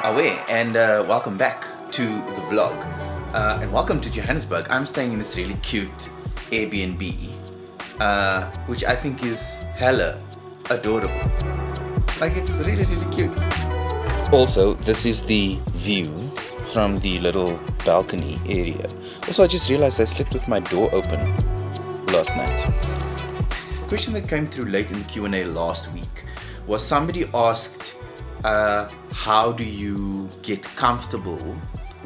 away, and welcome back to the vlog. And welcome to Johannesburg. I'm staying in this really cute Airbnb, which I think is hella adorable. Like, it's really, really cute. Also, this is the view from the little balcony area. Also, I just realized I slept with my door open last night. A question that came through late in the Q&A last week was somebody asked, how do you get comfortable,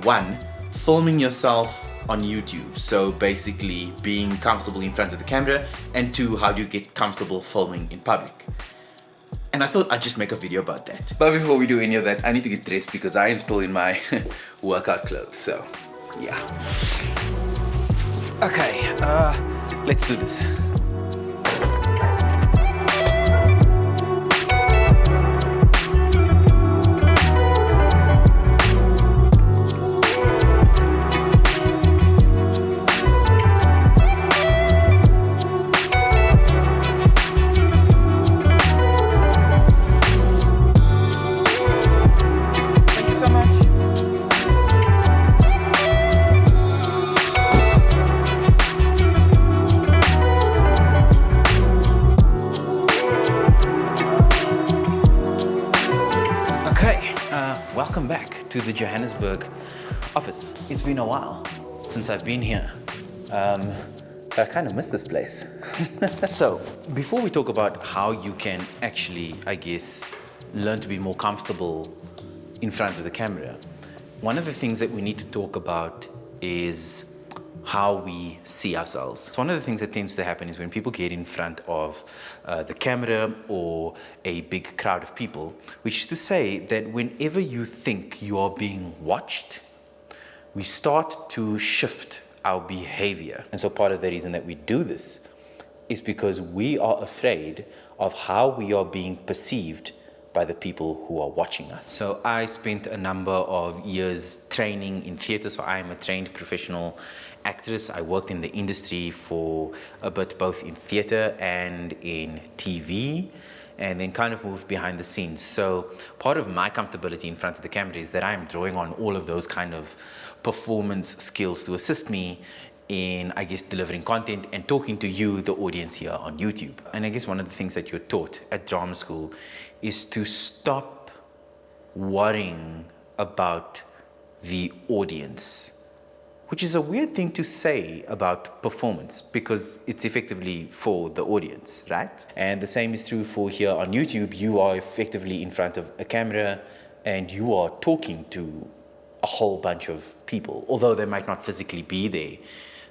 one, filming yourself on YouTube, so basically being comfortable in front of the camera, and two, how do you get comfortable filming in public? And I thought I'd just make a video about that. But before we do any of that, I need to get dressed because I am still in my workout clothes, so yeah. Okay, let's do this. Welcome back to the Johannesburg office. It's been a while since I've been here, but I kind of miss this place. So, before we talk about how you can actually, I guess, learn to be more comfortable in front of the camera, one of the things that we need to talk about is how we see ourselves. So one of the things that tends to happen is when people get in front of the camera or a big crowd of people, which is to say that whenever you think you are being watched, we start to shift our behavior. And so part of the reason that we do this is because we are afraid of how we are being perceived by the people who are watching us. So I spent a number of years training in theater, so I am a trained professional actress. I worked in the industry for a bit, both in theater and in TV, and then kind of moved behind the scenes. So part of my comfortability in front of the camera is that I'm drawing on all of those kind of performance skills to assist me in, I guess, delivering content and talking to you, the audience here on YouTube. And I guess one of the things that you're taught at drama school is to stop worrying about the audience, which is a weird thing to say about performance because it's effectively for the audience, right? And the same is true for here on YouTube. You are effectively in front of a camera and you are talking to a whole bunch of people, although they might not physically be there.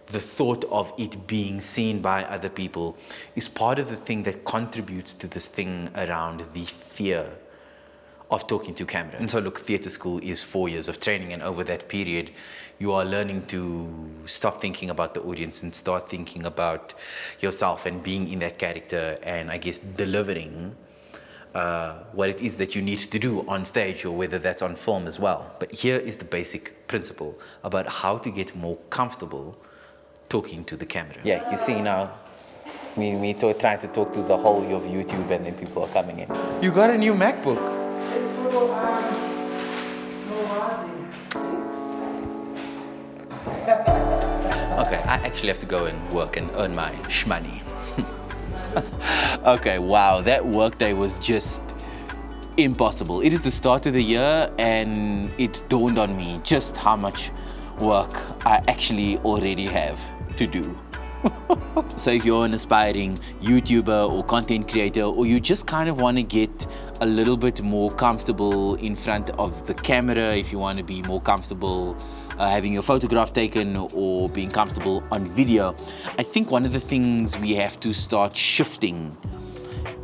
The thought of it being seen by other people is part of the thing that contributes to this thing around the fear of talking to camera. And so look, theater school is 4 years of training, and over that period you are learning to stop thinking about the audience and start thinking about yourself and being in that character and, I guess, delivering what it is that you need to do on stage, or whether that's on film as well. But here is the basic principle about how to get more comfortable talking to the camera. Yeah, you see now, we trying to talk to the whole of YouTube and then people are coming in. You got a new MacBook. It's for Okay, I actually have to go and work and earn my shmoney. Okay, wow, that workday was just impossible. It is the start of the year and it dawned on me just how much work I actually already have to do. So if you're an aspiring YouTuber or content creator, or you just kind of want to get a little bit more comfortable in front of the camera, if you want to be more comfortable having your photograph taken or being comfortable on video, I think one of the things we have to start shifting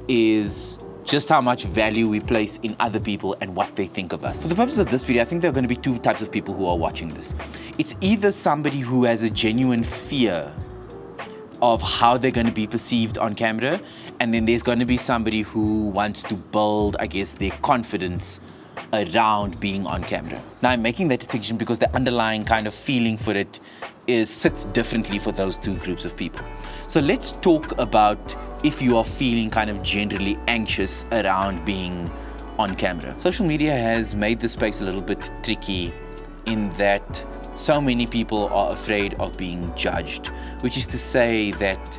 is just how much value we place in other people and what they think of us. For the purpose of this video, I think there are going to be two types of people who are watching this. It's either somebody who has a genuine fear of how they're going to be perceived on camera, and then there's going to be somebody who wants to build, I guess, their confidence around being on camera. Now, I'm making that distinction because the underlying kind of feeling for it sits differently for those two groups of people. So let's talk about if you are feeling kind of generally anxious around being on camera. Social media has made the space a little bit tricky in that so many people are afraid of being judged, which is to say that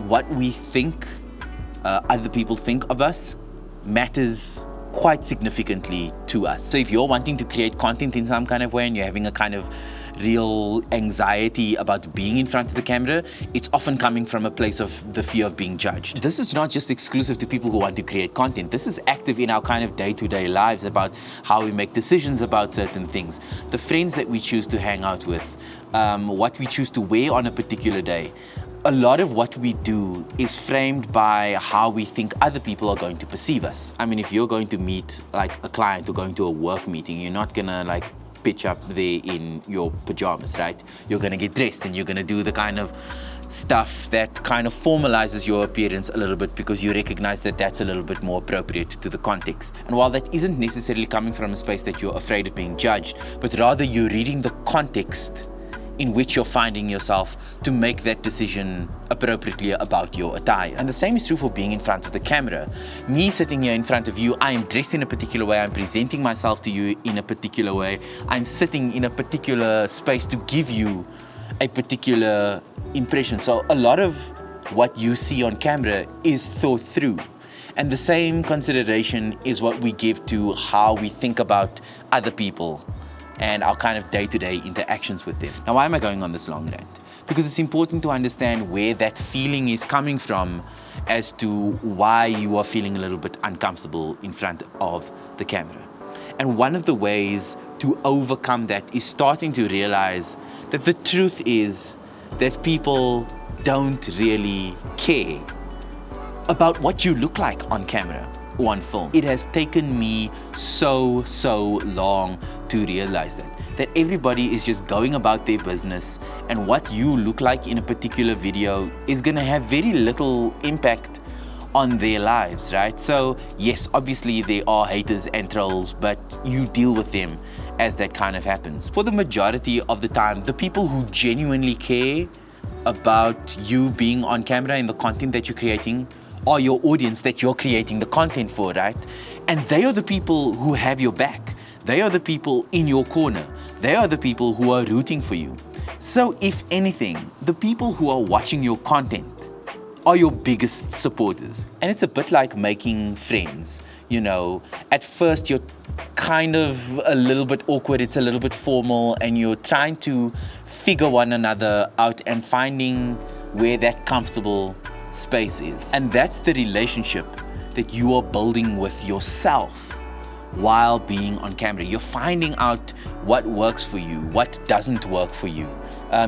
what we think other people think of us matters quite significantly to us. So if you're wanting to create content in some kind of way and you're having a kind of real anxiety about being in front of the camera, it's often coming from a place of the fear of being judged. This is not just exclusive to people who want to create content. This is active in our kind of day-to-day lives about how we make decisions about certain things, the friends that we choose to hang out with, what we choose to wear on a particular day. A lot of what we do is framed by how we think other people are going to perceive us. I mean, if you're going to meet like a client or going to a work meeting, you're not gonna like pitch up there in your pajamas, right? You're gonna get dressed and you're gonna do the kind of stuff that kind of formalizes your appearance a little bit because you recognize that that's a little bit more appropriate to the context. And while that isn't necessarily coming from a space that you're afraid of being judged, but rather you're reading the context in which you're finding yourself to make that decision appropriately about your attire. And the same is true for being in front of the camera. Me sitting here in front of you, I am dressed in a particular way, I'm presenting myself to you in a particular way, I'm sitting in a particular space to give you a particular impression. So a lot of what you see on camera is thought through. And the same consideration is what we give to how we think about other people and our kind of day-to-day interactions with them. Now, why am I going on this long rant? Because it's important to understand where that feeling is coming from as to why you are feeling a little bit uncomfortable in front of the camera. And one of the ways to overcome that is starting to realize that the truth is that people don't really care about what you look like on camera or on film. It has taken me so long to realize that everybody is just going about their business, and what you look like in a particular video is gonna have very little impact on their lives, right? So yes, obviously there are haters and trolls, but you deal with them as that kind of happens. For the majority of the time, the people who genuinely care about you being on camera and the content that you're creating are your audience that you're creating the content for, right? And they are the people who have your back. They are the people in your corner. They are the people who are rooting for you. So if anything, the people who are watching your content are your biggest supporters. And it's a bit like making friends. You know, at first you're kind of a little bit awkward, it's a little bit formal, and you're trying to figure one another out and finding where that comfortable space is. And that's the relationship that you are building with yourself while being on camera. You're finding out what works for you, what doesn't work for you.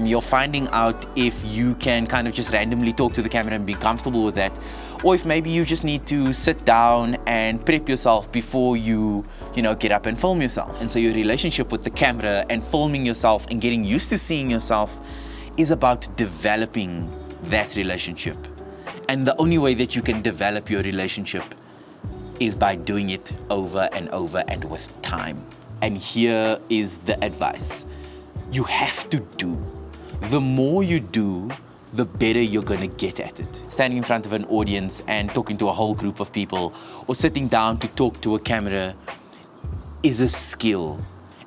You're finding out if you can kind of just randomly talk to the camera and be comfortable with that, or if maybe you just need to sit down and prep yourself before you get up and film yourself. And so your relationship with the camera and filming yourself and getting used to seeing yourself is about developing that relationship. And the only way that you can develop your relationship is by doing it over and over and with time. And here is the advice. You have to do. The more you do, the better you're gonna get at it. Standing in front of an audience and talking to a whole group of people, or sitting down to talk to a camera, is a skill.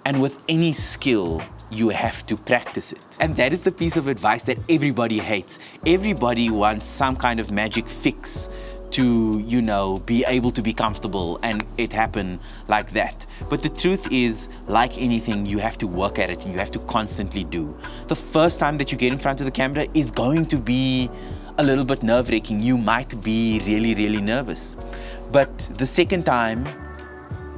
And with any skill, you have to practice it. And that is the piece of advice that everybody hates. Everybody wants some kind of magic fix to, be able to be comfortable and it happen like that. But the truth is, like anything, you have to work at it and you have to constantly do. The first time that you get in front of the camera is going to be a little bit nerve-wracking. You might be really nervous. But the second time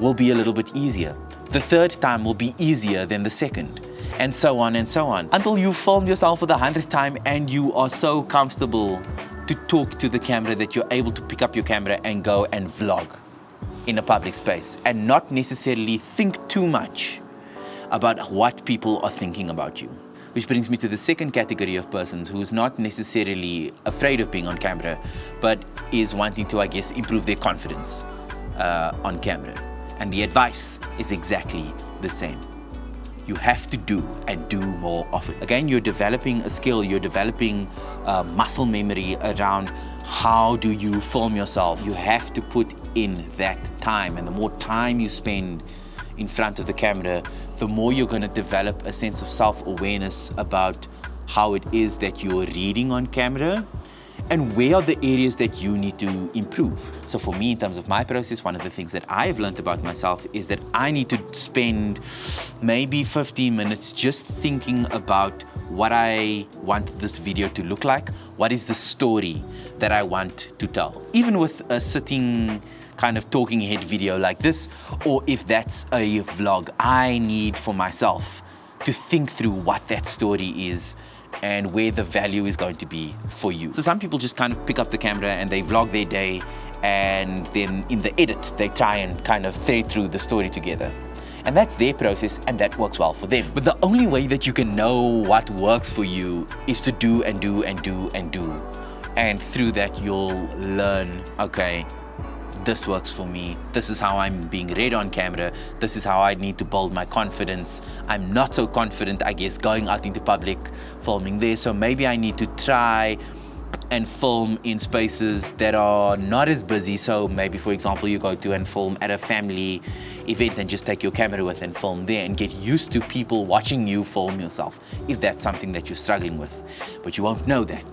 will be a little bit easier. The third time will be easier than the second. And so on and so on. Until you film yourself for the 100th time and you are so comfortable to talk to the camera that you're able to pick up your camera and go and vlog in a public space and not necessarily think too much about what people are thinking about you. Which brings me to the second category of persons who's not necessarily afraid of being on camera, but is wanting to, improve their confidence on camera. And the advice is exactly the same. You have to do and do more of it. Again, you're developing a skill, you're developing muscle memory around how do you film yourself? You have to put in that time, and the more time you spend in front of the camera, the more you're going to develop a sense of self-awareness about how it is that you're reading on camera and where are the areas that you need to improve. So for me, in terms of my process, one of the things that I've learned about myself is that I need to spend maybe 15 minutes just thinking about what I want this video to look like. What is the story that I want to tell? Even with a sitting kind of talking head video like this, or if that's a vlog, I need for myself to think through what that story is and where the value is going to be for you. So some people just kind of pick up the camera and they vlog their day, and then in the edit they try and kind of thread through the story together. And that's their process, and that works well for them. But the only way that you can know what works for you is to do and do and do and do. And through that you'll learn, okay, this works for me. This is how I'm being read on camera. This is how I need to build my confidence. I'm not so confident, I guess, going out into public, filming there. So maybe I need to try and film in spaces that are not as busy. So maybe, for example, you go to and film at a family event and just take your camera with and film there and get used to people watching you film yourself, if that's something that you're struggling with. But you won't know that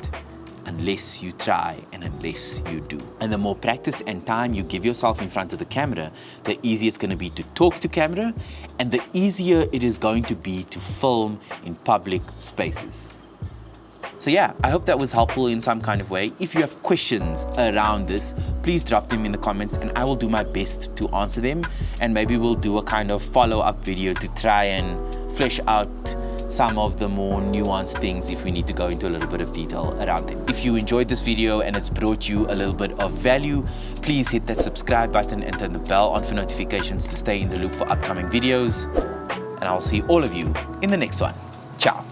unless you try and unless you do. And the more practice and time you give yourself in front of the camera, the easier it's going to be to talk to camera, and the easier it is going to be to film in public spaces. So yeah, I hope that was helpful in some kind of way. If you have questions around this, please drop them in the comments and I will do my best to answer them. And maybe we'll do a kind of follow-up video to try and flesh out some of the more nuanced things if we need to go into a little bit of detail around them. If you enjoyed this video and it's brought you a little bit of value, please hit that subscribe button and turn the bell on for notifications to stay in the loop for upcoming videos. And I'll see all of you in the next one. Ciao.